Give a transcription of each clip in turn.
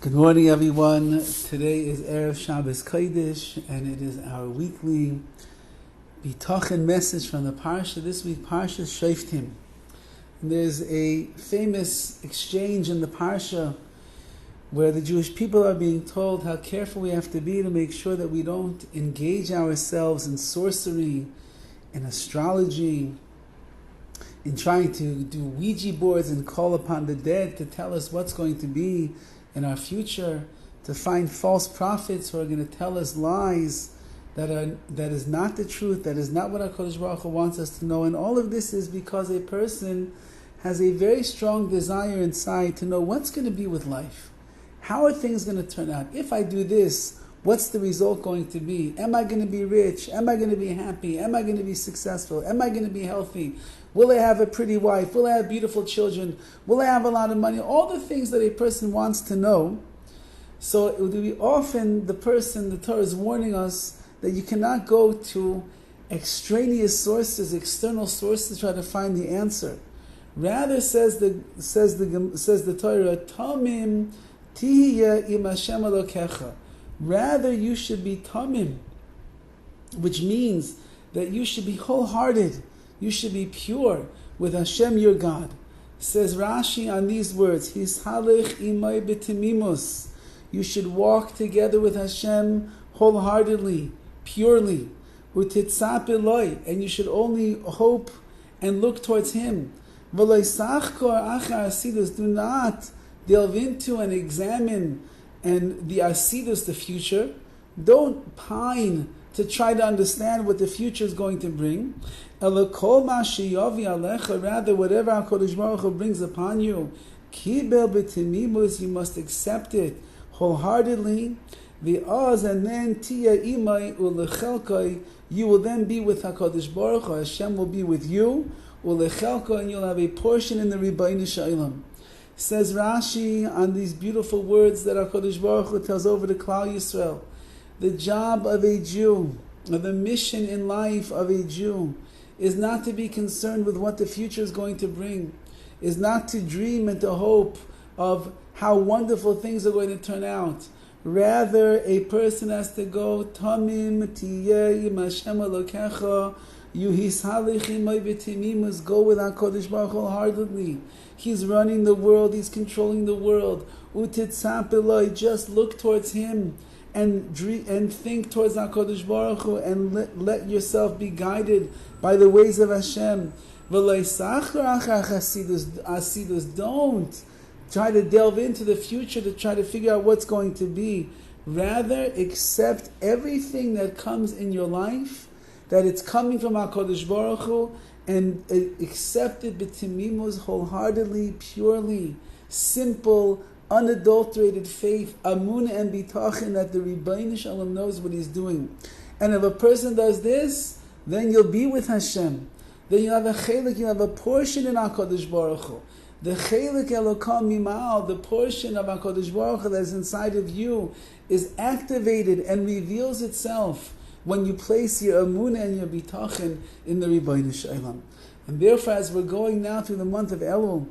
Good morning, everyone. Today is Erev Shabbos Kodesh, and it is our weekly Bitachon message from the Parsha. This week, Parshas Shoftim. And there's a famous exchange in the Parsha where the Jewish people are being told how careful we have to be to make sure that we don't engage ourselves in sorcery, in astrology, in trying to do Ouija boards and call upon the dead to tell us what's going to be in our future, to find false prophets who are going to tell us lies that is not the truth, that is not what HaKadosh Baruch Hu wants us to know. And all of this is because a person has a very strong desire inside to know what's going to be with life. How are things going to turn out? If I do this, what's the result going to be? Am I going to be rich? Am I going to be happy? Am I going to be successful? Am I going to be healthy? Will I have a pretty wife? Will I have beautiful children? Will I have a lot of money? All the things that a person wants to know. So it would be often the Torah is warning us that you cannot go to extraneous sources, external sources to try to find the answer. Rather, says the Torah, Tamim tihiya im Hashem Elokecha. Rather, you should be tamim, which means that you should be wholehearted. You should be pure with Hashem, your God. Says Rashi on these words, Hishalech imay b'timimus. You should walk together with Hashem wholeheartedly, purely. Utitzap eloi, and you should only hope and look towards Him. V'lo sachkor achar asidus. Do not delve into and examine and the asidus, the future. Don't pine to try to understand what the future is going to bring. Rather, whatever HaKadosh Baruch Hu brings upon you, kibel b'timimus, you must accept it wholeheartedly. And then tia imay ulechelkai, you will then be with HaKadosh Baruch Hu. Hashem will be with you, ulechelkai, and you'll have a portion in the Rebbeinu Shalom. Says Rashi on these beautiful words that HaKadosh Baruch Hu tells over to Klal Yisrael. The job of a Jew, or the mission in life of a Jew, is not to be concerned with what the future is going to bring, is not to dream and to hope of how wonderful things are going to turn out. Rather, a person has to go, Tamim tiyeh im Hashem Elokecha, you hishalech imay b'timimus, go with HaKadosh Baruch Hu wholeheartedly. He's running the world, He's controlling the world. Utitzap eloi, just look towards Him. And think towards HaKadosh Baruch Hu, and let yourself be guided by the ways of Hashem. Don't try to delve into the future to try to figure out what's going to be. Rather, accept everything that comes in your life, that it's coming from HaKadosh Baruch Hu, and accept it b'timimus, wholeheartedly, purely, simple, unadulterated faith, amun and bitachon, that the Rebbeinu Shalom knows what He's doing. And if a person does this, then you'll be with Hashem. Then you'll have a chelik, you'll have a portion in HaKadosh Baruch Hu. The chelik elokam mimal, the portion of HaKadosh Baruch Hu that is inside of you, is activated and reveals itself when you place your amun and your bitachon in the Rebbeinu Shalom. And therefore, as we're going now through the month of Elul,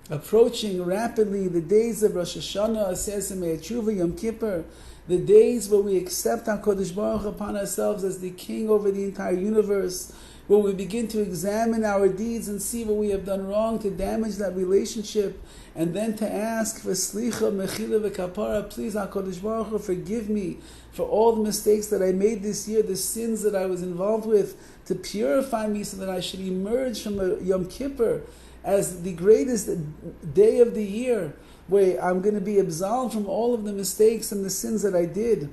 approaching rapidly the days of Rosh Hashanah, Aseh Semei Tshuva, Yom Kippur, the days where we accept HaKadosh Baruch Hu upon ourselves as the King over the entire universe, where we begin to examine our deeds and see what we have done wrong to damage that relationship, and then to ask for Slicha, Mechila, V'Kapara, please HaKadosh Baruch Hu, forgive me for all the mistakes that I made this year, the sins that I was involved with, to purify me so that I should emerge from Yom Kippur as the greatest day of the year, where I'm going to be absolved from all of the mistakes and the sins that I did.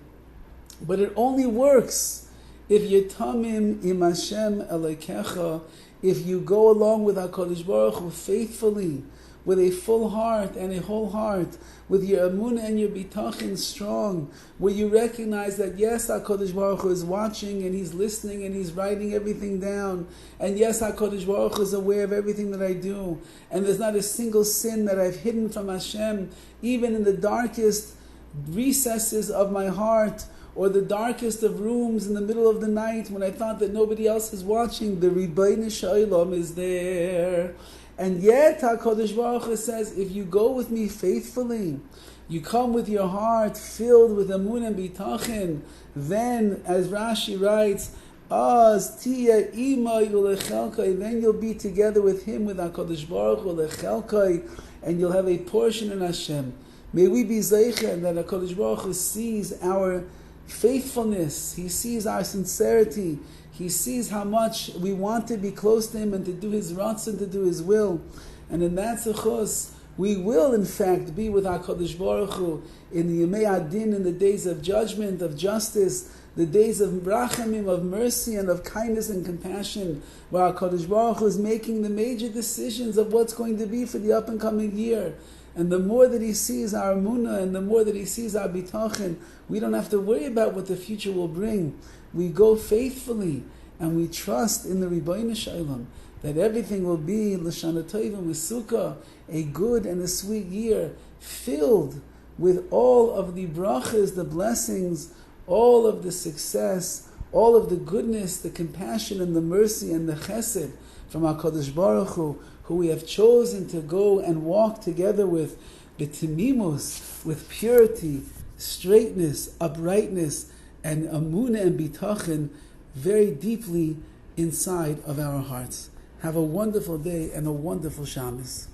But it only works if you tamim im Hashem Elokecha, if you go along with HaKadosh Baruch Hu faithfully, with a full heart and a whole heart, with your amun and your bitachon strong, where you recognize that yes, HaKadosh Baruch Hu is watching and He's listening and He's writing everything down, and yes, HaKadosh Baruch Hu is aware of everything that I do, and there's not a single sin that I've hidden from Hashem, even in the darkest recesses of my heart, or the darkest of rooms in the middle of the night when I thought that nobody else is watching. The Rebbeinu Shalom is there. And yet HaKadosh Baruch Hu says, if you go with me faithfully, you come with your heart filled with amun and bitachon, then, as Rashi writes, then you'll be together with him, with HaKadosh Baruch Hu, and you'll have a portion in Hashem. May we be zeicher that HaKadosh Baruch Hu sees our faithfulness, he sees our sincerity, he sees how much we want to be close to him and to do his ratzon, to do his will. And in that zechus, we will in fact be with HaKadosh Baruch Hu in the Yemei Adin, in the days of judgment, of justice, the days of rachamim, of mercy and of kindness and compassion, where HaKadosh Baruch Hu is making the major decisions of what's going to be for the up and coming year. And the more that he sees our emunah and the more that he sees our bitachon, we don't have to worry about what the future will bring. We go faithfully and we trust in the Ribono Shel Olam that everything will be l'shana tova v'sukkah, a good and a sweet year, filled with all of the brachas, the blessings, all of the success, all of the goodness, the compassion and the mercy and the chesed from HaKadosh Baruch Hu, who we have chosen to go and walk together with b'timimus, with purity, straightness, uprightness, and amunah and bitachon very deeply inside of our hearts. Have a wonderful day and a wonderful Shabbos.